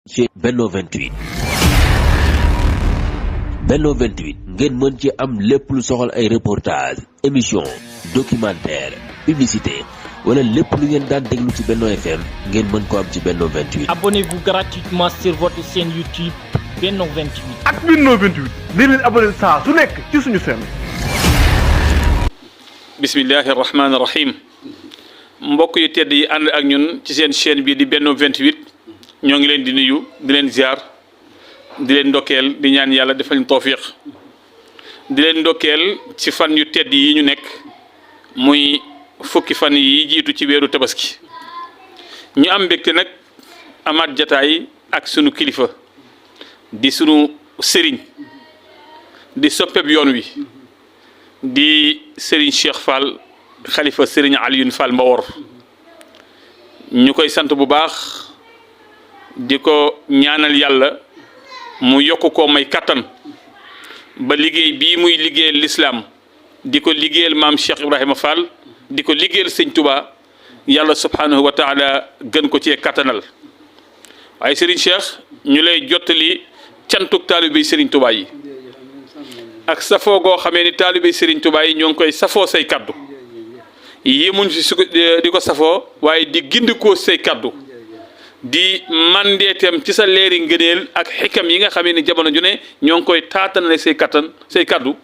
ci Benno 28 Benno 28 ngeen mën ci am lépp lu soxal ay reportage émission documentaire publicité wala lépp lu ngeen daan déglu ci Benno FM ngeen mën ko am ci Benno 28. Abonnez-vous gratuitement sur votre chaîne YouTube Benno 28. ak Benno 28 di leen abonné saa su nekk ci suñu chaîne. bismillahi rahmaani rahim mbokk yu tedd yi ànd ak ñun ci seen chaîne bi di Benno 28 ñoo ngi leen di nuyu di leen ziar di leen ndokkeel di ñaan yàlla defal ñu tawfiq di leen ndokkeel ci fan yu tedd yi ñu nekk muy fukki fan yi jiitu ci weeru tabaski ñu am mbégte nag amaat jataay ak sunu kilifa di sunu sëriñ di soppeb yoon wi di Serigne Cheikh Fall xalifa Serigne Alioune Fall Mbawor ñu koy sant bu baax di ko ñaanal yàlla mu yokk ko may kattan ba liggéey bii muy liggéeyal lislaam di ko liggéeyal maam Cheikh Ibrahima Fall di ko liggéeyal sëñ Touba yàlla subhanahu wa taala gën ko cee kattanal waaye Serigne Cheikh ñu lay jottali cantuk taalibe Serigne Touba yi ak safoo goo xamee ni taalibe Serigne Touba yi ñoo ngi koy safoo say kaddu yéemuñ si di ko safoo waaye di gindikoo say kaddu di mandeetem ci sa leeri ngëneel ak xikam yi nga xamee ni jamono ju ne ñoo ngi koy taatanale say kaddu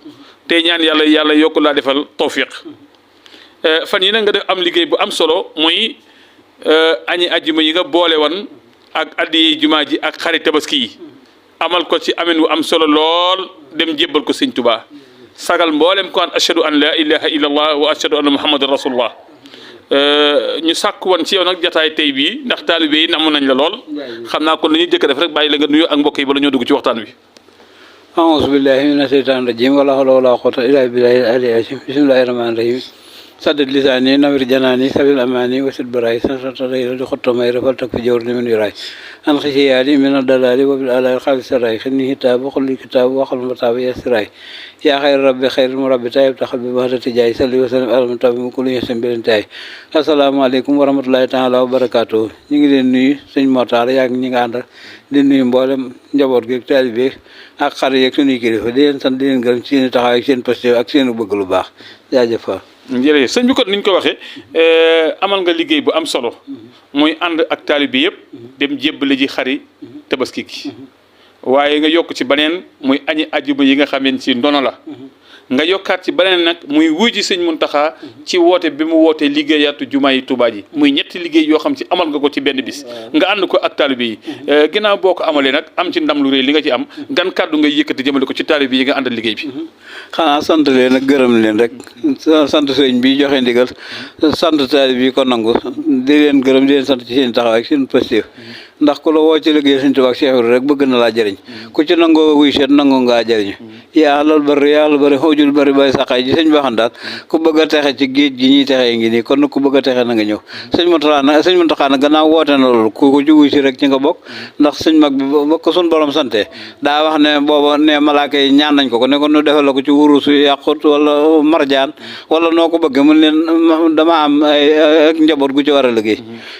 te ñaan yàlla yokku laa defal tawfiq fan yi nag nga def am liggéey bu am solo muy añi ajjuma yi nga boole woon ak addiyee jumaa ji ak xarit tabaski yi amal ko ci amen wu am solo lool dem jébbal ko sëñ Tuubaa sagal mboolem ko an ashhadu an la ilaha illa allah wa ashhadu anna muhammadan rasulullah ñu sàkk woon ci yow nag jataay tey bii ndax taalibe yi namm nañ la lool xam naa kon la ñuy jëkk def rek bàyyi la nga nuyu ak mbokk yi bala ñoo dugg ci waxtaan wi a'uuzu billahi mina shaytaani rajiim wala hawla wala quwwata illa billahi al-aliyyil azim bismillahi rahmaani rahim saddid lisaani nawir janaani sabil amaani wasid baraay santatadayla di xotto may rafal tak fi jawr ni min yuraay an xisiyaani min adalaali wabil alaali xaalis saraay xinni hitaabu xulli kitaabu waxal mataabu yasiraay yaa xayr rabbi xayr mu rabbi tayyib taxal bi baxdati jaay salli wa sallam ala tabi mu kulli yasim bilintaay asalaamaaleykum wa rahmatullahi taala wa barakaatu ñu ngi leen nuyu sëñ Motaar yaag ñi nga àndal di nuyu mboolem njaboot gi ak taalibe ak xarit yeeg suñuy kilifa di leen sant di leen gërëm ci seen taxawaay ak seen posté ak seen bëgg lu baax jaajëf jërëjëf sëñ bi kon niñ ko waxee amal nga liggéey bu am solo muy ànd ak taalibe yëpp dem jébbale ji xari tabaski gi waaye nga yokk ci beneen muy añi ajjuma yi nga xamee ci ndono la nga yokkaat ci beneen nag muy wuy ji sëñ Muntaxa ci woote bi mu wootee liggéeyaatu jumaa yi Tuubaa ji muy ñetti liggéey yoo xam ci amal nga ko ci benn bis nga ànd ko ak taalibe yi ginnaaw boo ko amalee nag am ci ndam lu rëy li nga ci am gan kàddu ngay yëkkati jëmale ko ci taalibe yi nga àndal liggéey bi xanaa sant leen ak gërëm leen rek sant sëñ bi joxe ndigal sant taalibe yi ko nangu di leen gërëm di leen sant ci seen taxawaay ak seen positif ndax ku la woo ci liggéey sëñ Tuubaa ak Cheikh Ibra rek bëgg na laa jëriñ ku ci nangoo wuy seet nangoo ngaa jëriñu yaa loolu bari xoojul bari bay saxaay ji sëñ baxan daal ku bëgg a texe ci géej gi ñuy texee ngi nii kon ku bëgg a texe na nga ñëw sëñ Muntaxa nag gannaaw woote na loolu ku ko ci wuy si rek ci nga bokk ndax sëñ mag bi ba ko suñ borom sante daa wax ne booba ne malaaka yi ñaan nañ ko ne ko nu defal la ko ci wurusu yàqut wala marjaan wala noo ko bëgg mun leen dama am ay ak njaboot gu ci war a liggéey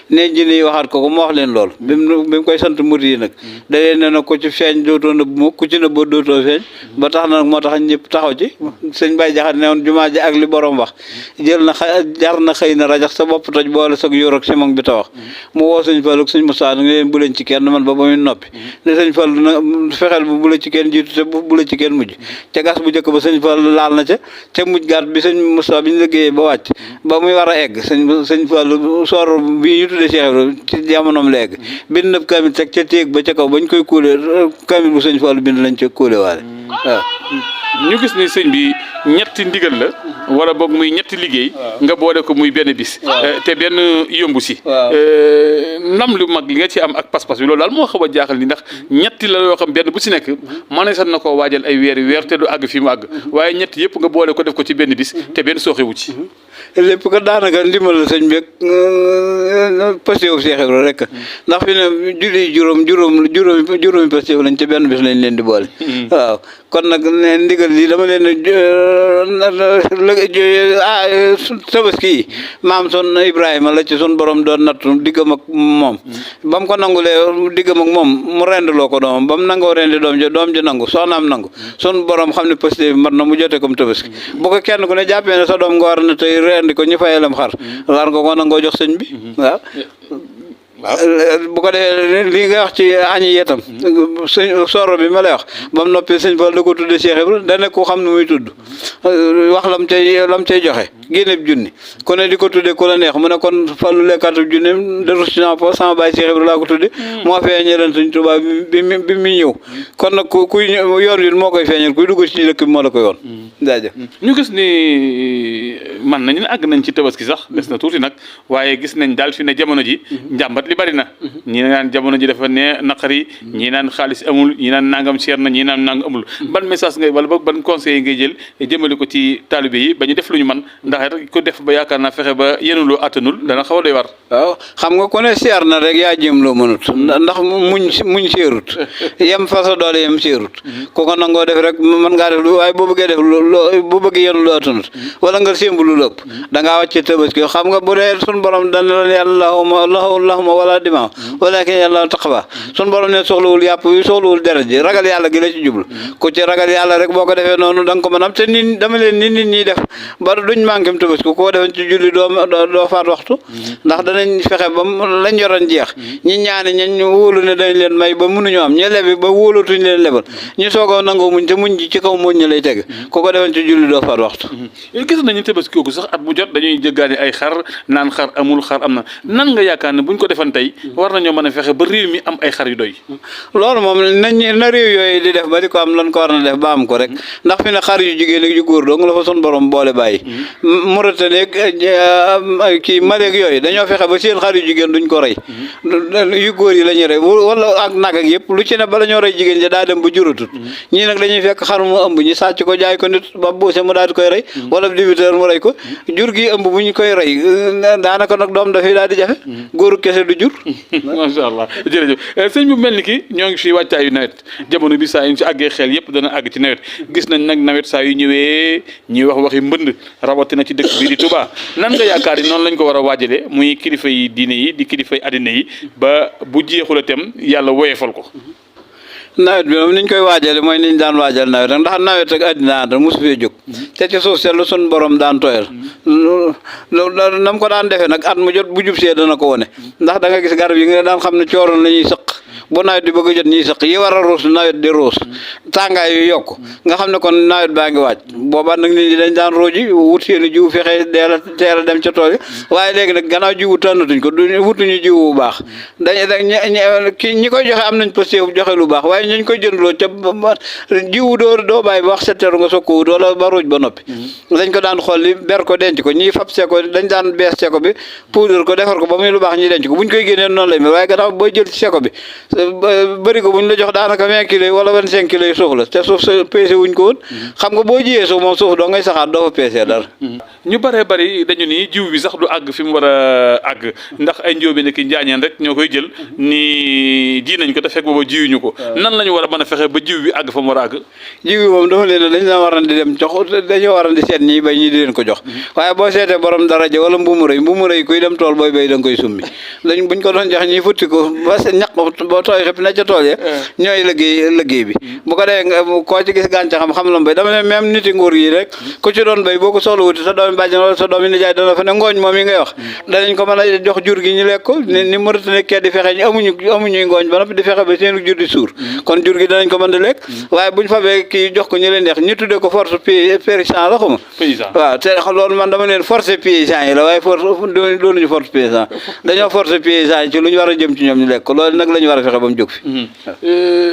ne ji nii waxaat ko mu wax leen loolu bi mu koy sant murid yi nag da leen ne nag ku ci feeñ dootoo nëbb mu ku ci nëbb dootoo feeñ ba tax na nag moo tax ñëpp taxaw ci sëñ Baye Jaxate ne woon jumaa ji ak li borom wax jar na xëy na rajax sa bopp toj boole sag yor ak simon bi ta wax mu woo sëñ Fallu ak sëñ Musaa nag leen bu leen ci kenn man ba muy noppi ne sëñ Fallu na fexeel bu la ci kenn jiitu te bu la ci kenn mujj ca gas bu njëkk ba sëñ Fallu laal na ca mujj gaat bi sëñ Musaa bi ñu liggéeyee ba wàcc ba muy war a egg sëñ Fallu soor bi ñu tuddee Cheikh Ibra ci jamonoom la egg bind na kamil teg ca téeg ba ca kaw bañ koy kuule kamil bu sëñ Fallu bind lañ ca kuule waale waaw ñu gis ni sëñ bi ñetti ndigal la wala boog muy ñetti liggéey nga boole ko muy benn bis te benn yombu si ndam lu mag li nga ci am ak pas-pas bi loolu daal moo xaw a jaaxal ni ndax ñetti la yoo xam benn bu si nekk mënees na koo waajal ay weer te du àgg fi mu àgg waaye ñetti yëpp nga boole ko def ko ci benn bis te benn sooxewu ci lépp ko daanaka ndimbal la sëñ beeg Pastef Cheikh Ibra rek ndax fi ne julli juróomi Pastef lañ ci benn bis lañ leen di boole waaw kon nag ne ndigal li dama leen tabaski yi maam son Ibrahima la ci sun borom doon nattu diggam ak moom ba mu ko nangulee diggam ak moom mu rendloo ko doomam ba mu nangoo rendi doom ji nangu soxnaam nangu sun borom xam ne Pastef bi mat na mu jote comme tabaski bu ko kenn ku ne jàppee ne sa doom nga war na tey rendi ko ñu fayalam xar war nga ko nangoo jox sëñ bi waaw bu ko defee lii nga wax ci añi yetam sëñ soro bi ma lay wax ba mu noppee sëñ Fall da ko tudde Cheikh Ibra dane ko xam ne muy tudd wax lam cay joxe génneb junni ku ne di ko tudde ku la neex mu ne kon Fallu lekkatub junni de rusina po sama baay Cheikh Ibra laa ko tudde moo feeñalan sëñ Tuubaa bi mu ñëw kon nag kuy yoon wi moo koy feeñal kuy dugg ci dëkk bi moo la ko yoon jaajëf ñu gis ni man nañu ne àgg nañ ci tabaski sax des na tuuti nag waaye gis nañ daal fi ne jamono ji njàmbat li bari na ñi naan jamono ji dafa ne naqari ñi naan xaalis amul ñi naan nangam seer na ñi naan nangam amul ban message ngay wala ban conseil ngay jël jëmale ko ci taalibe yi ba ñu def lu ñu man ndax ko def ba yaakaar naa fexe ba yenuloo attanul dana xaw a doy war waaw xam nga ku ne seer na rek yaa jéem loo mënut ndax muñ seerut yem fa sa doole yem seerut ku ko nangoo def rek mën ngaa def lu waaye boo bëggee def boo bëggee yenu lu attanut wala nga sémb lu lëpp da ngaa wàcce tabaski xam nga bu dee sun borom dana la yàlla allahumma wala dima walakin yàlla taqwa sun borom ne soxlawul yàpp wi soxlawul deret ji ragal yàlla gi la ci jublu ku ci ragal yàlla rek boo ko defee noonu da nga ko mën am te nit dama leen nit ñi def ba duñ manqué tabaski koo defoon ci julli doo faat waxtu ndax danañ fexe ba lañ yoroon jeex ñi ñaani ñañ wóolu ne dañ leen may ba mënuñu am ñi lebi ba wóolatuñ leen lebal ñu soogoo nangoo muñ te muñ ji ci kaw muñ ñi lay teg ku ko defoon ci julli doo faat waxtu gis nañu tabaski kooku sax at bu jot dañuy jëggaani ay xar naan xar amul xar am na nan nga yaakaar ne buñ ko defan tey war nañoo mën a fexe ba réew mi am ay xar yu doy loolu moom na réew yooyu di def ba di ko am lan ko war na def ba am ko rek ndax fi ne xar yu jigéen ak yu góor dong la fa sun borom boole bàyyi Mauritanie kii Mali ak yooyu dañoo fexe ba seen xar yu jigéen duñ ko rey yu góor yi la ñuy rey wala ak nag ak yëpp lu ci ne bala ñoo rey jigéen ja daa dem ba juratut ñii nag dañuy fekk xar mu ëmb ñi sàcc ko jaay ko nit ba buuse mu daal di koy rey wala diviteur mu rey ko jur gi ëmb bu ñu koy rey daanaka nag doom dafay daal di jafe góoru kese du jur macha allah jërëjëf sëñ bu mel ni ki ñoo ngi fi wàccaayu nawet jamono bi saa yu si àggee xel yëpp dana àgg ci nawet gis nañ nag nawet saa yu ñëwee ñuy wax waxi mbënd rawatina ci dëkk bii di Touba nan nga yaakaar ni noonu lañ ko war a waajalee muy kilifa yi diine yi di kilifa yi àddina yi ba bu jeexul itam yàlla woyefal ko nawet bi moom niñ koy waajale mooy niñ daan waajal nawet rek ndax nawet ak àddina ànd mosu fee jóg te ci suuf seetlu sun borom daan tooyal loolu nam ko daan defee nag at mu jot bu jub see dana ko wone ndax da nga gis garab yi nga daan xam ne cooroon la ñuy sëq bu nawet di bëgg a jot ñuy sëq yi war a ruus nawet di ruus tàngaay yu yokk nga xam ne kon nawet baa ngi waaj boobaa nag nit ñi dañ daan rooji wut seeni jiw fexe teel a dem ca tool yi waaye léegi nag gannaaw jiwu tànnatuñ ko wutuñu jiw bu baax ñi koy joxe am nañ Pastef joxe lu baax waaye ñu koy jëndloo ca jiwu doo bàyyi ba wax setteeru nga soog ko wut wala ba ruuj ba noppi dañ ko daan xool li ber ko denc ko ñii fab seko dañ daan bees seko bi poudre ko defar ko ba muy lu baax ñi denc ko buñ koy génnee noonu lay mel waaye gannaaw booy jël ci seko bi bëri ko buñ la jox daanaka 20 kilos wala 25 kilos yi suuf la te suuf sa peese wuñ ko woon xam nga boo jiyee suuf moom suuf doo ngay saxaat doo fa peesee dara ñu bëree bëri dañu ni jiw bi sax du àgg fi mu war a àgg ndax ay njóobe ne ki njaañeen rek ñoo koy jël ni ji nañ ko te fekk booba jiwuñu ko nan lañu war a mën a fexe ba jiw bi àgg fa mu war a àgg jiw bi moom dafa leen dañ la war a di dem jox dañoo war a di seet ñii bay ñii di leen ko jox waaye boo seetee borom daraja wala mbuumu rëy kuy dem tool booy bay da nga koy summi buñ ko doon jox ñi futti ko ba ñaq boo tooy xëpp na ca tool ya ñooy liggéey bi bu ko dee koo ci gis gàncax xam la bay dama ne même niti nguur yi rek ku ci doon bay boo ko soxla wuti sa doomi bàjjan wala sa doomi nijaay dana fa ne ngooñ moom yi ngay wax danañ ko mën a jox jur gi ñu lekk ko ni Mauritanie kee di fexe amuñuy ngooñ ba noppi di fexe ba seen jur di suur kon jur gi danañ ko mën di lekk waaye buñ fabee kii jox ko ñu leen neex ñu tuddee ko force paysan la xuma waaw te loolu man dama leen force paysan yi la waaye force doonuñu force paysan dañoo force paysan yi ci lu ñu war a jëm ci ñoom ñu lekk ko loolu nag la ñu war a fexe fexe ba mu jóg fi.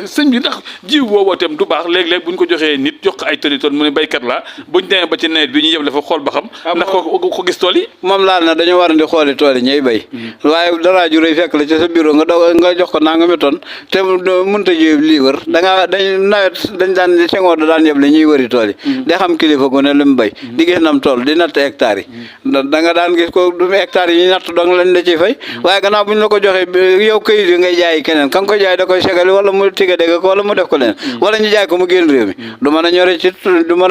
sëñ bi ndax jiw woowoo itam du baax léeg-léeg buñ ko joxee nit jox ko ay tonnes mu ne béykat la buñ demee ba ci nawet bi ñu yeb dafa xool ba xam. ndax ko gis tool yi. moom laal na dañoo war a di xooli tool yi ñooy béy. waaye dara ju rëy fekk la ci sa bureau nga jox ko nangami tonne te mënut a jiw lii wër dañ daan Senghor da daan yeble ñuy wëri tool yi. day xam kilifa gu ne li mu béy. di gis nam tool di natt hectares yi. da nga daan gis ko du hectares yi ñu natt dong lañ la ciy fay waaye gannaaw buñ la ko joxee yow këyit yi ngay jaay keneen ka nga koy jaay da koy segali wala mu tiga dégg ko wala mu def ko leen wala ñu jaay ko mu génn réew mi du mën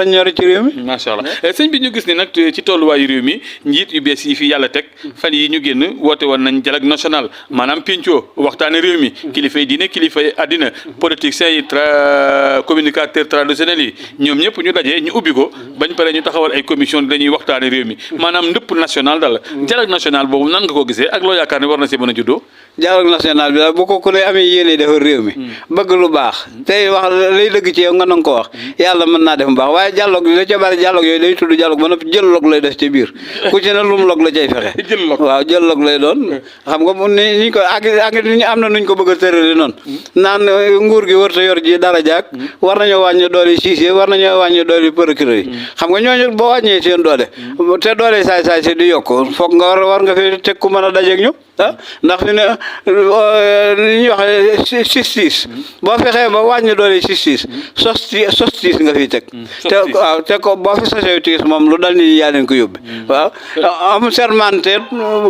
a ñore ci réew mi. macha allah sëñ bi ñu gis ni nag ci tolluwaayu réew mi njiit yu bees yi fi yàlla teg fan yi ñu génn woote woon nañ dialogue national maanaam pencoo waxtaane réew mi kilifa yi diine kilifa yi àddina politiciens yi communicateurs traditionnels yi ñoom ñëpp ñu dajee ñu ubbi ko bañ pare ñu taxawal ay commission dañuy waxtaane réew mi maanaam ndëpp national daal dialogue national boobu nan nga ko gisee ak loo yaakaar ne war na see mën a juddoo. dialogue national bi daal bu ko ku lay amee yéene defar réew mi bëgg lu baax tey wax lay dëgg ci yow nga nanga ko wax yàlla mën naa def mu baax waaye dialogue la ca bari dialogue yooyu day tudd dialogue ba noppi jël log lay def ci biir ku ci ne lum log la cay fexe waaw jël log lay doon xam nga ni ko ak am na nuñ ko bëgg a tërale noonu naan nguur gi war ta yor ji dara jaak war nañoo wàññi doole siise war nañoo wàññi doole procureur yi xam nga ñooñu boo wàññee seen doole te doole saay si di yokk foog nga war nga fi teg ku mën a dajeeg ñu ndax fi ne li ñuy wax justice boo fexee ba wàññi doole justice justice nga fiy teg te waaw te ko boo fi société moom lu dal ni yaa leen ko yóbbi waaw am sermenté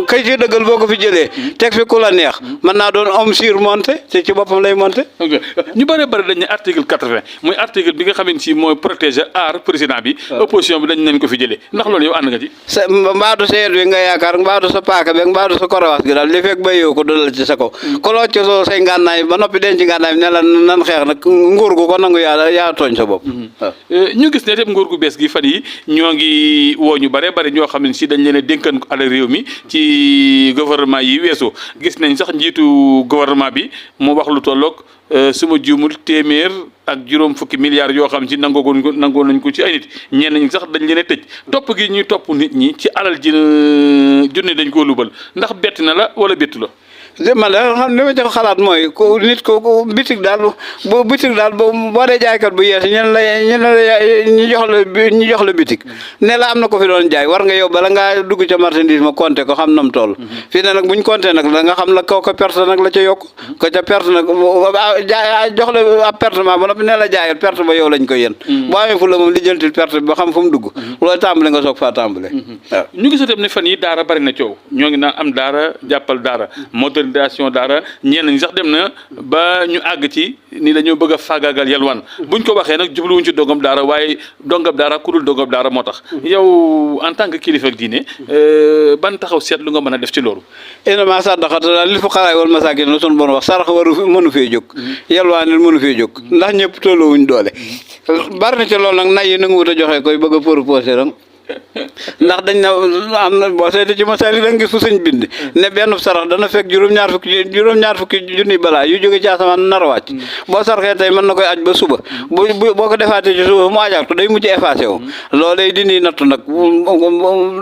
kay ci dëggal boo ko fi jëlee teg fi ku la neex mën naa doon homme surmonté te ci boppam lay monté ñu bëri dañ ne article 80 muy article bi nga xamante si mooy protéger aar président bi opposition bi dañ nañ ko fi jëlee ndax loolu yow ànd nga ci mbaadu sa yet wi nga yaakaar mbaadu sa paaka beeg mbaadu sa korowaas gi daal li fekk bayoo ko dolal ci sa kaw ko loo ci soo say ngànnaay ba noppi denc ngànnaay ne la nan xeex nag nguur gu ko nangu yaa tooñ sa bopp ñu gis ne tam nguur gu bees gi fan yi ñoo ngi woo ñu bare bari ñoo xam ne si dañ leen a dénkan ala réew mi ci gouvernement yi weesu gis nañ sax njiitu gouvernement bi mu wax lu tolloog suma juumul téeméer ak juróom fukki milliards yoo xam ci nangoo nañ ko ci ay nit ñenn ñi sax dañ leen a tëj topp gi ñuy topp nit ñi ci alal ji junne dañ koo lubal ndax bett na la wala bettu la man da li ma ci xalaat mooy ku nit ko bitig daal boo dee jaaykat bu yees ñu jox la bitig ne la am na ko fi doon jaay war nga yow bala ngaa dugg ca marchandise ma compter ko xam nam toll fii ne nag buñ compter nag da nga xam la ko perte nag la ca yokk ko ca perte nag jox la ab pertement ba noppi ne la jaayal perte ba yow lañ ko yéen boo amee fu la moom lijjantil perte bi ba xam fu mu dugg loolu tàmbale nga soog faa tàmbale waaw ñu gis itam ne fan yi daara bari na coow ñoo ngi naan am daara jàppal daara modernisation daara ñenn ñi sax dem na ba ñu àgg ci ni dañoo bëgg a faagaagal yalwaan buñ ko waxee nag jubluwuñ ci dongam daara waaye dongam daara ku dul dongam daara moo tax yow en tant que kilifa ak diine ban taxaw seetlu nga mën a def ci loolu innamaa sadaqaatu daal lil fuqaraa wal masaakiin la sunu Boroom wax sarax mënu fee jóg yalwaanil mënu fee jóg ndax ñëpp tolluwuñ doole bari na ci loolu nag nay yi nangu wut a joxe koy bëgg a proposé rek ndax dañ na am na boo seetee ci masaali da nga gis fu sëñ bind ne benn sarax dana fekk juróom-ñaar fukki junni balaa yu jóge ci asamaan nar a wàcc boo sarxee tey mën na koy aj ba suba boo ko defaatee ci suba mu ajaat ko day mujj effacé wu loolee dindi nattu nag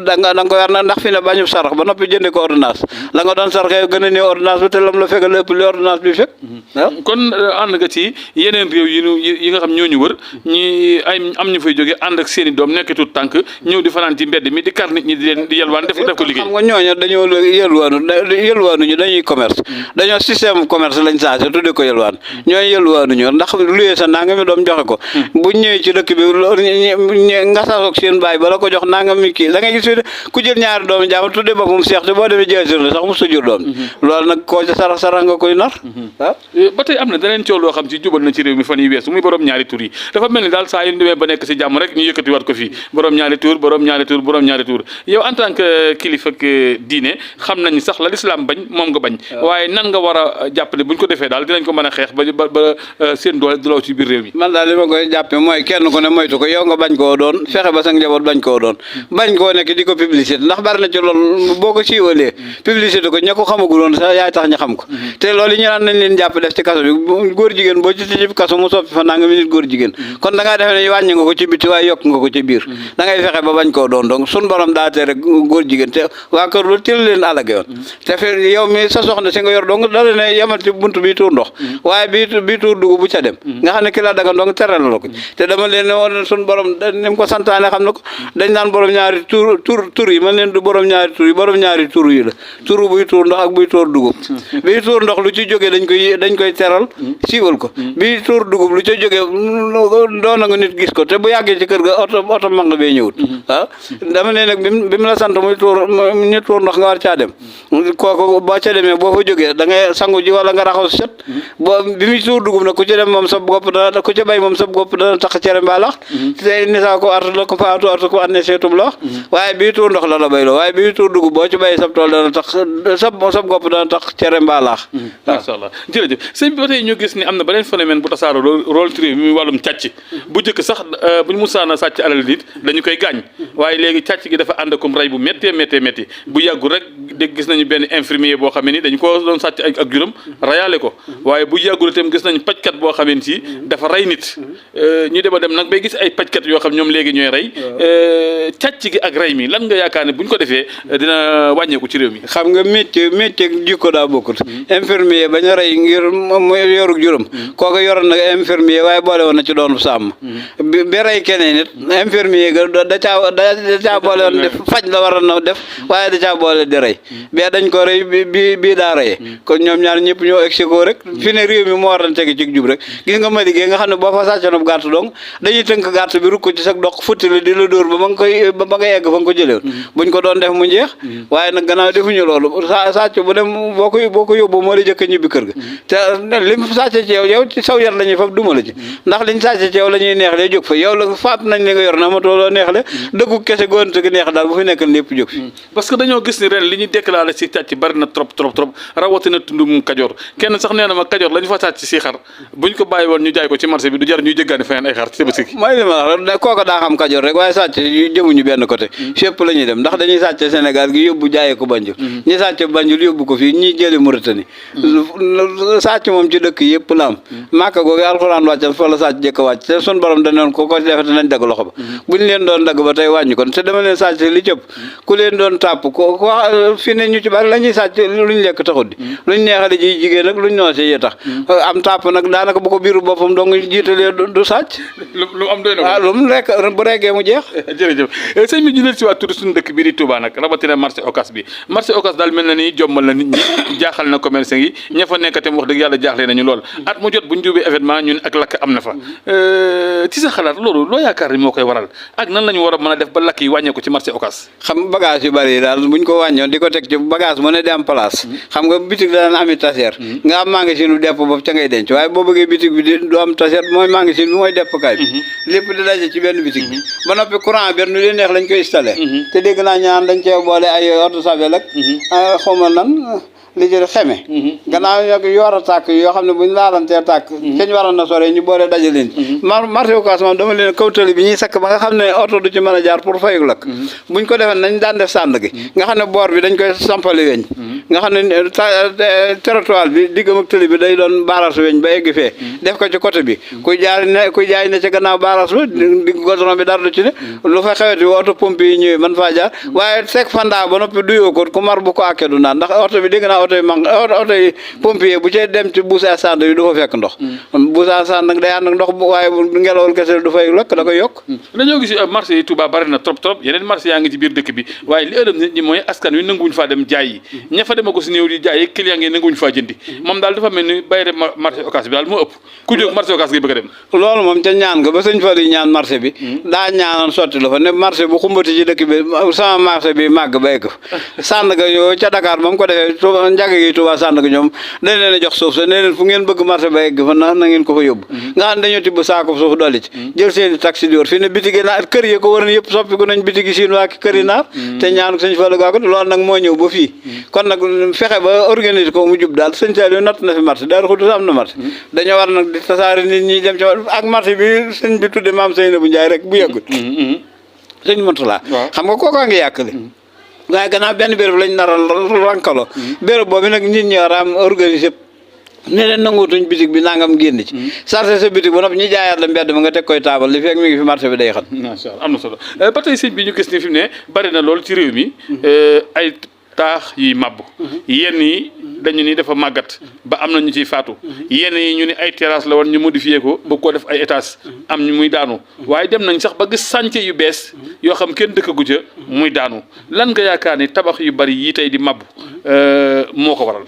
da nga koy war na ndax fi ne bañu sarax ba noppi jënde ko ordonnance la nga doon sarxee gën a néew ordonnance bi te lam la fekk lépp li ordonnance bi fekk waaw kon ànd nga ci yeneen réew yi nga xam ñoo ñu wër ñi am ñu fay jóge ànd ak seen i doom nekk tut tànk ñëw di fanaan ci mbedd mi di kar nit ñi di yelwaan def ko liggéey xam nga ñooñu dañoo yelwaanuñu dañuy commerce dañoo système commerce lañ saase tudde ko yelwaan ñooñu yelwaanuñu ndax luyee sa nangami doom joxe ko bu ñëwee ci dëkk bi nga sasoog seen baay bala ko jox nangami kii da ngay gis fi ku jël ñaari doomi jaam tudde boppam seex te boo demee jeesir la sax mu sa jur doom loolu nag koo ca sarax nga koy nar waaw ba tey am na daneen coow loo xam ci jubal na ci réew mi fan yi weesu muy borom ñaari tur yi dafa mel ni daal saa yu demee ba nekk si jàmm rek ñu yëkkati waat ko fii borom ñaari tur yow en tant que kilifa ak diine xam nañ sax la lislaam bañ moom nga bañ waaye nan nga war a jàppale buñ ko defee daal dinañ ko mën a xeex ba seen doole du law ci biir réew mi man daal li ma koy jàppe mooy kenn ku ne moytu ko yow nga bañ koo doon fexe ba sa njaboot bañ koo doon bañ koo nekk di ko publicité ndax bari na ci loolu boo ko siiwalee publicité ko ña ko xamaguloon sax yaay tax ñu xam ko te loolu ñu naan nañ leen jàpp def ci kaso bi góor jigéen boo ci kaso mu soppi fa nanga mi nit góor jigéen kon da ngaa defe ne wàññi nga ko ci biti waaye yokk nga ko ci biir da ngay fexe ba bañ koo doon donc sun borom daa tere góor jigéen te waa kër lu til leen alage yoon te fi yow mi sa soxna si nga yor donc dala ne yemal ci buntu bi tuur ndox waaye bii tuur dugub bu ca dem nga xam ne ki la daga donc tere la ko te dama leen ne woon sun borom ni mu ko santaane xam ne ko dañ naan borom ñaari tur yi man leen du borom ñaari tur yi borom ñaari tur yi la turu buy tuur ndox ak buy tuur dugub bii tuur ndox lu ci jógee dañ koy teral siiwal ko bii tuur dugub lu ci jógee doon na nga nit gis ko te bu yàggee ci kër ga oto mang bee ñëwut waaw dama ne nag bi mu la sant muy tuur ñu tuur ndox nga war caa dem kooku boo ca demee boo fa jógee da ngay sangu ji wala nga raxaw set boo bi muy tuur dugub nag ku ci dem moom sa gopp dana ku ci bay moom sa gopp dana tax cere mbaa lax te nisaa ko art la ko fa atu ko année seetum la wax waaye bii tuur ndox la la bay loo waaye bii tuur dugub boo ci bay sab tool dana tax sa gopp dana tax cere mbaa lax macha allah jërëjëf sëñ bi ba tey ñu gis ni am na beneen phénomène bu tasaaroo rôle tri mi wàllum càcc bu njëkk sax buñ musaana sàcc alal nit dañu koy gaañ waaye léegi càcc gi dafa ànd comme rey bu méttee métti bu yàggul rek dégg gis nañu benn infirmier boo xam ne ni dañu ko doon sàcc ak juróom rayaale ko waaye bu yàggul itam gis nañu pajkat boo xam ne si dafa rey nit ñu dem a dem nag bay gis ay pajkat yoo xam ñoom léegi ñooy rey càcc gi ak rey mi lan nga yaakaar ne buñ ko defee dina wàññeeku ci réew mi. xam nga métier jikko daa bokkut infirmier bañ a rey ngir mu yorug juróom kooku yoroon na infirmier waaye boole woon na ci doon sàmm bi rey keneen nit infirmier ga da caa boole woon def faj la waroon na def waaye da caa boole di rey bee dañ ko rey bii daa reyee kon ñoom ñaar ñëpp ñoo exiko rek fi ne réew mi moo war a tege ci jub rek gis nga ma liggéey nga xam ne boo fa sàccoon gàtt donc dañuy tënk gàtt bi rukk ci sa dox futti la di la dóor ba ba nga egg fa nga ko jëlee buñ ko doon def mu jeex waaye nag gannaaw defuñu loolu sàcc bu dem boo ko yóbbu moo la jëkk ñibbi kër ga te lim sàcc ci yow ci saw yar la ñuy fab duma la ci ndax liñ sàcc ci yow la ñuy neexle jóg fa yow la faat nañ li nga yor na amatoo loo neexle dëggu kese goonte gi neex daal bu fi nekk lépp jóg fi parce que dañoo gis ni ren li ñu déclaré si càcc bari na trop rawatina tundum Kajoor kenn sax nee na ma Kajoor la ñu fa sàcc si xar buñ ko bàyyi woon ñu jaay ko ci marché bi du jar ñuy jëggaani feneen ay xar ci Tabaski gi mooy li ma wax kooka daa xam Kajoor rek waaye sàcc jëmuñu benn côté fépp la ñuy dem ndax dañuy sàcc Sénégal gi yóbbu jaayee ko Banjul ñi sàcc Banjul yóbbu ko fii ñi jëli Mauritanie sàcc moom ci dëkk yëpp la am Màkka googu alxuraan wàccal fa la sàcc jëkk a wàcc te sun borom danoon ko defete nañ dagg loxo ba buñ leen doon dagg ba tey wàññi kon te dama leen sàcc li cëpp ku leen doon tàpp ko fi ne ñu ci bari la ñuy sàcc luñ lekk taxut di luñ neexale ji jigéen nag luñ noose yi tax am tàpp nag daanaka bu ko biiru boppam dong jiitalee du sàcc lu am doy na waaw lu mu rekk bu reggee mu jeex jërëjëf sëñ bi ñu leen si waat tudd suñu dëkk bii di Touba nag rawatina marché Ocass bi marché Ocass daal mel na ni jommal na nit ñi jaaxal na commerçant yi ña fa nekk tam wax dëgg yàlla jaaxle nañu lool at mu jot buñ jubee événement ñun ak lakk am na fa ci sa xalaat loolu loo yaakaar ni moo koy waral ak nan la ñu war a mën a def ba lakk yi wàññeeku ci marché Ocass xam bagage yu bari daal buñ ko wàññoon di ko teg ci bagage mu ne di am place xam nga bitig daan ami taseer nga am magasin bu depp boobu ca ngay denc waaye boo bëggee bitig bi du am taseer mooy magasin bi mooy deppkaay bi lépp di daje ci benn bitig bi ba noppi courant bi nu leen neex lañ koy installé te dégg naa ñaan dañ cee boole ay oto savel ak xawma nan li jël xeme gannaaw nag yor a tàkk yoo xam ne buñ laalantee tàkk cañ waroon na sore ñu boole daje leen marché Ocass moom dama leen kawtali bi ñuy sakk ba nga xam ne oto du ci mën a jaar pour fayu lakk buñ ko defee nañ daan def sànd gi nga xam ne boor bi dañ koy sampali weñ nga xam ne territoire bi diggam ak tëli bi day doon baarasu weñ ba egg fee def ko ci côté bi kuy jaay ne ci gannaaw baaraas ba digg goudron bi dara du ci ne lu fa xeweti oto pompe yi ñëwee man faa jaar waaye sek fanda ba noppi duyoo ko ku mar bu ko àkkee du naan ndax oto bi dégg naa oto yi pompier bu ci dem ci buusa sand yi du fa fekk ndox buusa sand nag day ànd ak ndox waaye ngelawal kese du fay lakk da koy yokk dañoo gis marché yi Touba bari na trop yeneen marché yaa ngi ci biir dëkk bi waaye li ëllëg nit ñi mooy askan wi nanguwuñ faa dem jaay yi ña fa dema ko si néew di jaay yi client yi nanguwuñ faa jëndi moom daal dafa mel ni bayre marché Ocass bi daal moo ëpp ku jóg marché Ocass gi bëgg a dem loolu moom ca ñaan nga ba sëñ Fall yi ñaan marché bi daa ñaanoon sotti la fa ne marché bu xumbati ci dëkk bi sama marché bi màgg ba egg sànd ga yoo ca Dakar ba mu ko defee njàgg gi Touba sànd ga ñoom dañ leen a jox suuf sa ne leen fu ngeen bëgg marché ba egg fa na ngeen ko fa yóbbu nga xam ne dañoo tibb saako suuf dolli ci jël seen i taxi di wër fi ne bitigi naar kër yi ko waroon yëpp soppi ko nañ bitigi siin waa kër yi naar te ñaanu sëñ Fall gaa ko loolu nag moo ñëw ba fii kon nag fexe ba organiser ko mu jub daal sëñ Saliou natt na fi marché Daaru Xudoos am na marché dañoo war nag di tasaare nit ñi dem ci ak marché bi sëñ bi tudde maam Seynabou Ndiaye rek bu yàggut sëñ Moutala xam nga kookaa ngi yàqale waaye gannaaw benn béréb lañ naral rankaloo béréb boobu nag nit ñi war a am organisé ne leen nanguutuñ bitig bi nangam génn ci sarse sa bitig ba noppi ñu jaayaat la mbedd ma nga teg koy taabal li fekk mi ngi fi marché bi day xat macha allah am na solo ba tey sëñ bi ñu gis ni fi mu ne bari na lool ci réew mi ay taax yi màbb yenn yi dañu ni dafa màggat ba am na ñu ciy faatu yenn yi ñu ni ay terrasse la woon ñu modifié ko ba koo def ay étage am ñu muy daanu waaye dem nañ sax ba gis chantier yu bees yoo xam kenn dëkkagu ca muy daanu lan nga yaakaar ni tabax yu bari yi tey di màbb moo ko waral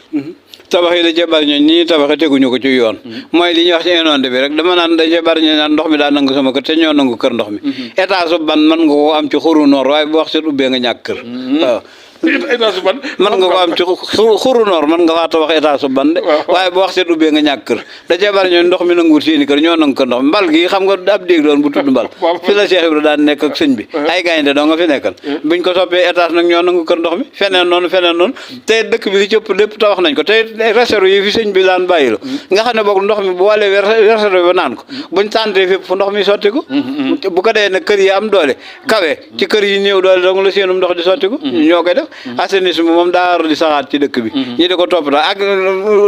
tabax yi da cee bari ñooñ ñii tabax teguñu ko ci yoon mooy li ñuy wax ci inondé bi rek dama naan da cee bari ñooñ naan ndox mi daa nangu sama kër te ñoo nangu kër ndox mi état su ban mën nga ko am ci xuru noor waaye bu wax set ubbee nga ñàkk kër waaw état su ban mën nga ko am ci xuru noor mën nga faa tabax état su ban de waaye bu wax seet ubbee nga ñàkk kër da cee bari ñooñ ndox mi nanguwut seeni kër ñoo nangu kër ndox mi mbal gi xam nga ab déeg doon bu tudd mbal fi la Cheikh Ibra daan nekk ak sëñ bi ay gaynde doo nga fi nekkal buñ ko soppee étage nag ñoo nangu kër ndox mi feneen noonu te dëkk bi li cëpp lépp tabax nañ ko te réserve yi fi sëñ bi daan bàyyilu nga xam ne boog ndox mi bu walee réserve ba naan ko buñ tàntee fépp fu ndox mi sotti ko bu ko dee nag kër yi am doole kawe ci kër yi néew doole dong la seenum ndox di sotti ko ñoo koy def assainissement moom daa war di saxaat ci dëkk bi ñi di ko toppatoo ak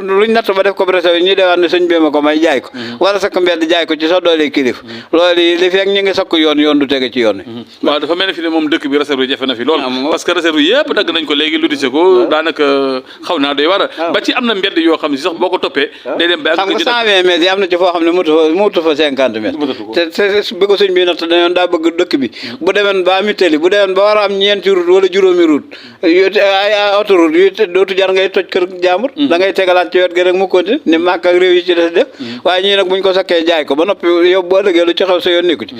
luñ natt ba def ko réserve ñi dewaat ne sëñ bi ma ko may jaay ko wala sakk mbedd jaay ko ci sa doole kilif loolu li fekk ñu ngi sakk yoon du tege ci yoon wi waaw dafa mel ne fi ne moom dëkk bi réserve jafe na fi lool parce que réserve yëpp dagg nañ ko léegi lotissé ko daanaka xaw naa doy war ba ci am na mbedd yoo xam ne sax boo ko toppee day dem ba xam nga 120 mètres yi am na ci foo xam ne mutu fa 50 mètres te bi ko sëñ bi natt dañoon daa bëgg dëkk bi bu demeen ba ami tali bu demeen ba war a am ñeenti route wala juróomi route ay autoroute yu dootu jar ngay toj kër jàmbur da ngay tegalaat ci wet gi rek mu continue ni màkk ak réew yi ci des def waaye ñii nag buñ ko sakkee jaay ko ba noppi yow bu ëllëgee lu ci xew sa yoon nekku ci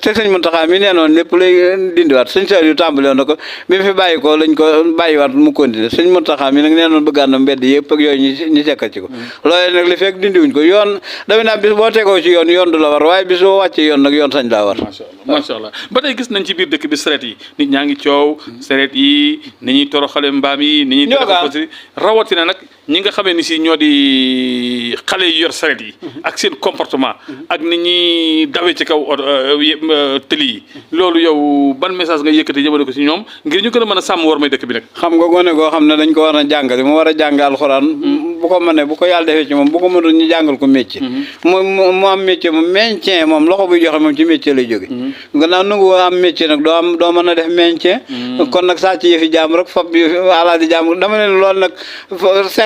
te sëñ Muntaxa mi nee noon lépp lay dindiwaat sëñ Saliou yu tàmbale woon na ko bi mu fi bàyyi ko lañ ko bàyyiwaat mu continuer sëñ Muntaxa mi nag nee noon bëggaan na mbedd yëpp ak yooyu ñu sekkal ci ko loolu nag li fekk dindiwuñ ko yoon dama naa bis boo tegoo ci yoon du la war waaye bis boo wàccee yoon nag yoon sañ laa war macha allah ba tey gis nañ ci biir dëkk bi sareet yi nit ñaa ngi coow sareet yi ni ñuy toroxale mbaam yi ni ñuy toroxale rawatina nag ñi nga xamee ni si ñoo di xale yu yor sareet yi ak seen comportement ak ni ñuy dawee ci kaw tëli yi loolu yow ban message nga yëkkati jëmale ko si ñoom ngir ñu gën a mën a sàmm war may dëkk bi nag xam nga gone goo xam ne dañ ko war a jàngale mu war a jàng alxuraan bu ko mënee bu ko yàlla defee ci moom bu ko mënul ñu jàngal ko métier mu am métier moom maintien moom loxo buy joxe moom ci métier lay jóge gannaaw nangu am métier nag doo mën a def maintien kon nag saa ci yëfi jaam rek fab alaa di jaam dama leen loolu nag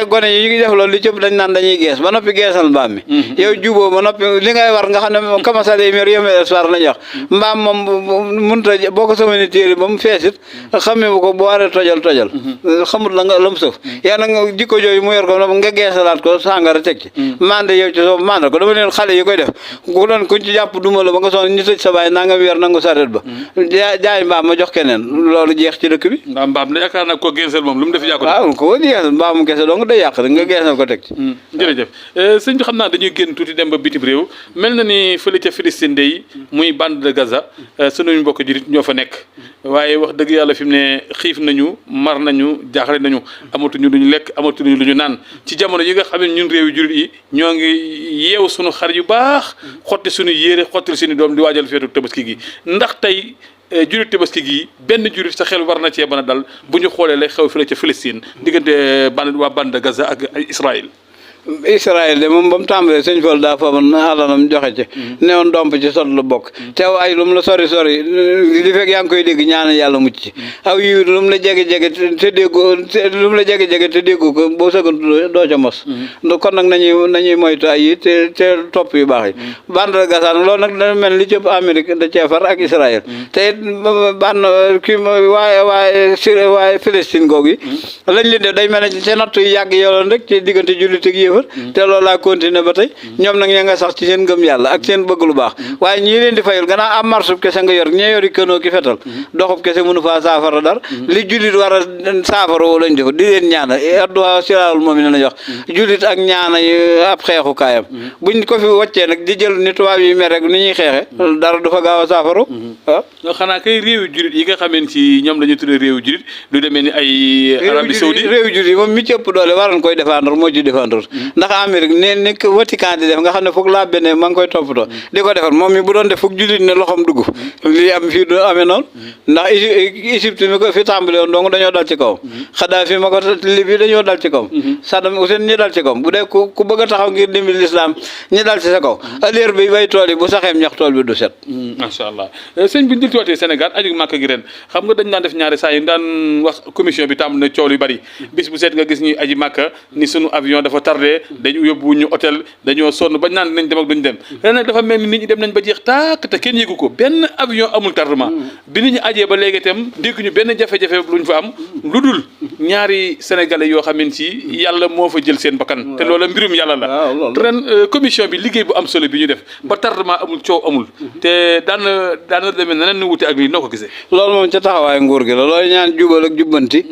gone yi ñu ngi def loolu li cëpp dañ naan dañuy gees ba noppi geesal mbaam mi yow juboo ba noppi li ngay war nga xam ne commencé yi mer yome espoir lañuy wax mbaam moom munta boo ko sama ni téere ba mu feesit xamee bu ko bu waree tojal xamut la mu sëf yow nag jikko jooju mu yor ko nga geesalaat ko sàngara teg ci mande yow ci soof manda ko dama leen xale yi koy def ku doon kuñ ci jàpp duma la ba nga soon ñu tëj sa baay nanga weer nangu saret ba jaay mbaam ma jox keneen loolu jeex ci dëkk bi mbaam na yaakaar naa ko geesal moom lu mu def yaa ko waaw ko geesal mbaamu gese dong day yàq rek nga geesal ko teg ci jërëjëf sëñ bi xam naa dañuy génn tuuti dem ba bitim réew mel na ni fële ca Palestine day muy bande de Gaza sunuñu mbokk jurit ñoo fa nekk waaye wax dëgg yàlla fi mu ne xiif nañu mar nañu jaaxle nañu amatuñu lu ñu lekk amatuñu lu ñu naan ci jamono yi nga xam ne ñun réew yu jurit yi ñoo ngi yeew suñu xar yu baax xotti suñu yére xottil suñu doom di waajal feetu tabaski gi ndax tey jurit tabaski gi benn jurit sa xel war na cee mën a dal bu ñu xoolee lay xew fële ca Palestine diggante waa bande de Gaza ak Israël Israël de moom ba mu tàmbalee sëñ Fall daa foofu alanam joxe ci newoon domp ci sot la bokk teew ay lu mu la sori li fekk yaa ngi koy dégg ñaanal yàlla mucc ci aw yi lu mu la jege-jege te déggoo lu mu la jege-jege te déggu ko boo sëggantu doo ca mos kon nag nañuy moytu ay yi te topp yu baax yi bande de Gaza nag loolu nag dana mel li cëpp Amérique da cee far ak Israël te it waaye Palestine googu yi lañ leen def day mel ne ci natt yu yàgg yoloon rek ci diggante jullit ak yéefar te loolu laa continuer ba tey ñoom nag ña nga sax ci seen ngëm yàlla ak seen bëgg lu baax waaye ñii leen di fayul gannaaw am marsub kese nga yor ñee yori kënoo ki fetal doxub kese mënu faa saafara dara li jullit war a saafara woo lañ def di leen ñaana adduwaa siraarul moom ne lañ wax jullit ak ñaana ab xeexu kaayam buñ ko fi waccee nag di jël ni tubaab yi mer rek ni ñuy xeexe dara du fa gaaw a saafara waaw xanaa kay réewu jullit yi nga xamee ci ñoom la ñu tuddee réewu jullit lu demee ni ay Arabie Saoudite réewu jullit moom mi ci ëpp doole waroon koy défendre moo ci défendre ndax Amérique ni Vatican di def nga xam ne foog laa bene ma ngi koy toppatoo di ko defar moom mi bu doon def foog jullit ne loxoom dugg lii am fii du amee noonu ndax Égypte mi ko fi tàmbale woon donc dañoo dal ci kawam Kadhafi ma ko Libye dañoo dal ci kawam Saddam Hussein ñi dal ci kawam bu dee ku bëgg a taxaw ngir dimbali l'islam ñi dal ci sa kaw aleer bi bay tool yi bu saxeem ñax tool bi du set macha allah sëñ bi ñu delluwaatee Sénégal aju Màkka gi ren xam nga dañ daan def ñaari saa yi daan wax commission bi tàmbali na coow lu bari bis bu seet nga gis ñuy aji Màkka ni sunu avion dafa tardé dañu yóbbu ñu hôtel dañoo sonn bañ naan nañ dem ak duñ dem ren nag dafa mel ni nit ñi dem nañ ba jeex tàkk te kenn yëgu ko benn avion amul tardement bi nit ñi ajee ba léegi itam dégg ñu benn jafe-jafe luñ fa am lu dul ñaari sénégalais yoo xam ne si yàlla moo fa jël seen bakkan te loola mbirum yàlla la ren commission bi liggéey bu am solo bi ñu def ba tardement amul coow amul te daana demee neneen nu wute ak lii noo ko gisee loolu moom ca taxawaay nguur gi la loolu ñaan jubal ak jubbanti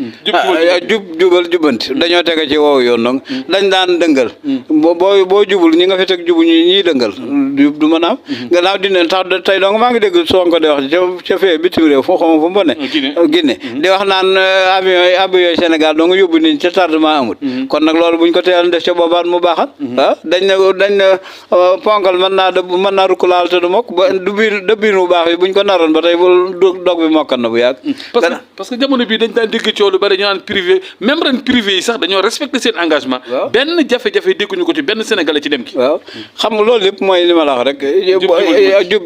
jubal jubbanti dañoo tege ci woowu yoon donc dañ daan dëngal boo jubul ñi nga fi teg jubu ñuy dëngal du mën a am gannaaw dina tax tey donc maa ngi dégg Sonko di wax ca fee bitim réew foo xam fu mu ne Guinée di wax naan avion yooyu Sénégal donc yóbbu niñ ca tardement amut kon nag loolu buñ ko teeloon def ca boobaat mu baaxat dañ ne ponkal mën naa rukkulaal te du mokk ba dëbbiin bu baax bi buñ ko naroon ba tey dog bi mokkan na bu yàgg parce que jamono bii dañ daan dégg coow lu bari ñu naan privé même ren privé yi sax dañoo respecté seen engagement benn jafe-jafe dégguñu ko ci benn sénégalais ci dem ki waaw xam nga loolu lépp mooy li ma la wax rek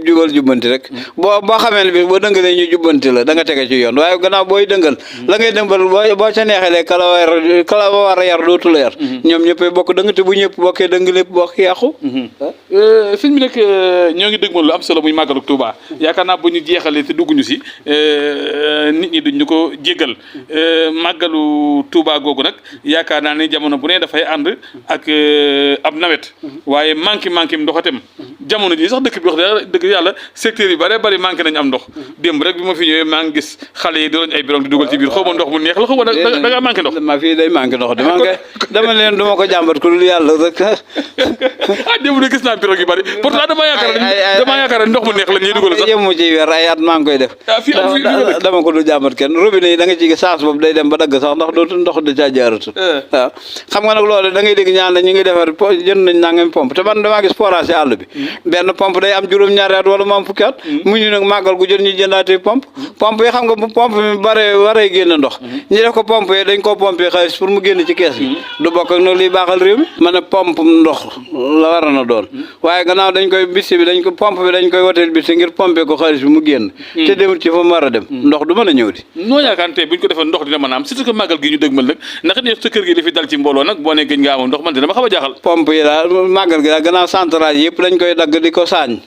jubal jubbanti rek boo xamee ne bi boo dëngalee ñu jubbanti la da nga tege ci yoon waaye gannaaw booy dëngal la ngay dëngal boo ca neexalee kala war a yar dootu la yar ñoom ñëppay bokk dëng te bu ñëpp bokkee dëng lépp bokk yàqu sëñ bi nag ñoo ngi dëgmal lu am solo muy màggalu Touba yaakaar naa bu ñu jeexalee te dugguñu si nit ñi duñ ñu ko jéggal màggalu Touba googu nag yaakaar naa ne jamono bu ne dafay ànd ak ab nawet waaye manqué ndoxatem jamono ji sax dëkk bi wax dëgg yàlla secteur yi bare bari manqué nañ am ndox démb rek bi ma fi ñëwee maa ngi gis xale yi doroñ ay birong di dugal ci biir xaw ma ndox mu neex la xaw ma da ngaa manqué ndox ma fii day manqué ndox di manqué dama leen du ma ko jàmbat ko dul yàlla rek démb de gis naa birong yu bari pourtant dama yaakaar ndox mu neex la ñuy dugal sax yëmu ci weer ay at maa ngi koy def dama ko dul jàmbat kenn robinet yi da nga ci saas boobu day dem ba dagg sax ndax dootu ndox da caa jaaratu waaw xam nga nag loolu da ngay dégg ñaan la ñu ngi defar jënd nañ nangam pompe te man damaa gis forage ci àll bi benn pompe day am juróom-ñaari at wala mu am fukki at mu ñu nag màggal gu jot ñu jëndaatee pompe yi xam nga bu pompe mi waree génn ndox ñi def ko pompe yi dañ koo pompe xaalis pour mu génn ci kees gi du bokk ak nag liy baaxal réew mi ma ne pompe ndox la war na doon waaye gannaaw dañ koy bisi bi dañ ko pompe bi dañ koy woteel bisi ngir pompe ko xaalis bi mu génn te demul ci fa mu war a dem ndox du mën a ñëw di noo yaakaar tey buñ ko defoon ndox dina mën a am surtout que màggal gi ñu dëgmal nag ndax it sa kër gi li fi dal ci mbooloo nag boo ne gëj nga amoon ndox man dina ma xaw a jaaxal pompe yi daal màggal gi daal gannaaw centrale yëpp dañ koy dagg di ko saañ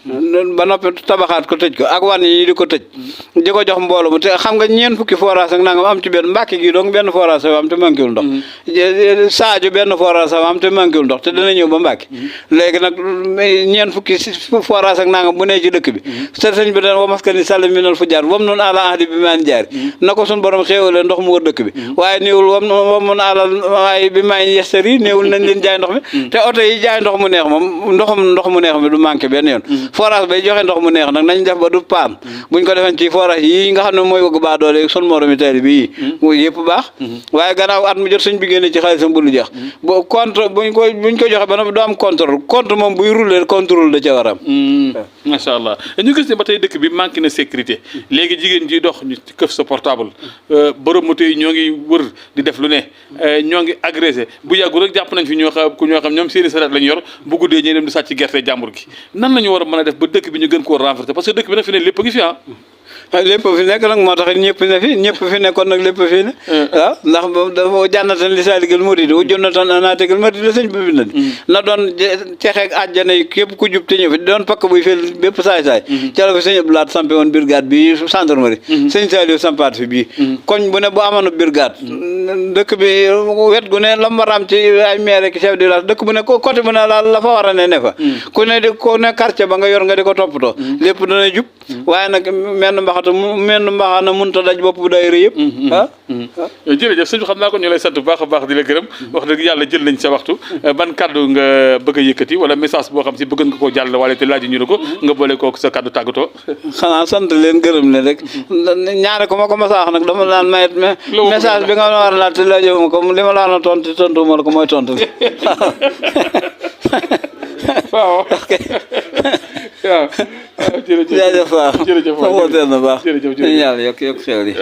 ba noppi tabaxaat ko tëj ko ak wan yi di ko tëj di ko jox mbooloo mu te xam nga ñeen fukki forage ak nangam am ci benn Mbàkke gi donc benn forage sa am te manquéwul ndox Sadio benn forage sa am te manquéwul ndox te dana ñëw ba Mbàkke léegi nag ñeen fukki forage ak nangam bu nee ci dëkk bi sëñ bi dana wa maskani sàll minal fu jaar wam noonu ala ahdi bi maan jaari na ko suñ borom xéewale ndox mu wër dëkk bi waaye néewul wam mun alal waaye bi may yestari néewul nañ leen jaay ndox mi te oto yi jaay ndox mu neex moom ndox mu neex mi du manqué benn yoon forage bay joxe ndox mu neex nag nañ def ba du paan buñ ko defen ci forage yi nga xam ne mooy wëgg baa doole sun moromi tali bi yëpp baax waaye gannaaw at mu jot suñ bi génne ci xaalisam bu lu jeex bo contre buñ ko joxe ba du am contrôle contre moom buy rouler contrôle da ca war am macha allah ñu gis ne ba tey dëkk bi manqué na sécurité léegi jigéen ji dox ñu këf sa portable borom moto yi ñoo ngi wër di def lu ne ñoo ngi agressé bu yàggu rek jàpp nañ fi ñoo xam ñoom seeni saret lañ yor bu guddee ñuy dem di sàcc gerte jàmbur gi nan lañu war a mën a def ba dëkk bi ñu gën koo renforcer parce que dëkk bi nag fi ne lépp a ngi fi lépp fi nekk nag moo tax ñëpp fi nekkoon nag lépp fi ne waaw ndax dafa jànnatan li saaligal murid wu jonnatan anaategal murid la sëñ bi bind na doon texeeg àjjana yi képp ku jub te ñëw fi doon pakk buy fel bépp saay-saay ca la fi sëñ Abdou Lahad sampe woon brigade bi gendarmerie sëñ Saliou sampaat fi bii koñ bu ne bu amoon brigade dëkk bi wet gu ne la mu war a am ci ay maire ak chef de village dëkk bu ne côté bu ne la fa war a ne fa ku ne quartier ba nga yor nga di ko toppatoo lépp dana jub waaye nag menn mbaxana mënut a daj bopp bu daayira yëpp jërëjëf sëñ bi xam naa ko ñu lay sant bu baax a baax di la gërëm wax dëgg yàlla jël nañ sa waxtu ban kaddu nga bëgg a yëkkati wala message boo xam si bëgg nga koo jàll wala te laaj ñu ne ko nga boole kooku sa kaddu tàggatoo. xanaa sant leen gërëm leen rek ñaare ko ma ko masaax nag dama naan mayet message bi nga war a laaj te laajoo ma ko li ma la war a tontu ma la ko mooy tontu bi waaw waaw jërëjëf waaw jërëjëf wooteel na baax jërëjëf yàlla yokk xew yi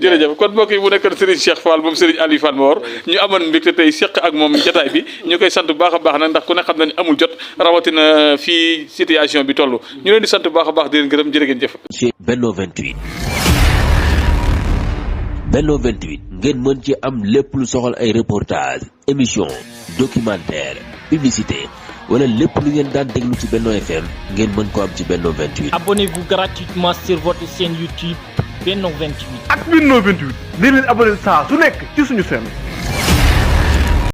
jërëjëf kon mbokk yi mu nekkoon Serigne Cheikh Fall moom Serigne Aliou Fall Mbaor ñu amoon mbégte tey seq ak moom jotaay bi ñu koy sant bu baax a baax nag ndax ku ne xam na ni amul jot rawatina fii situation bi toll ñu leen di sant bu baax a baax di leen gërëm jërë ngeen jëf. Benno 28 Benno 28 ngeen mën ci am lépp lu soxal ay reportage émission documentaire publicité wala lépp lu ngeen daan déglu ci Benno FM ngeen mën ko am ci Benno 28. Abonnez-vous gratuitement sur votre chaîne YouTube Benno 28. ak Benno 28 dee leen abonné saa su nekk ci suñu chaîne.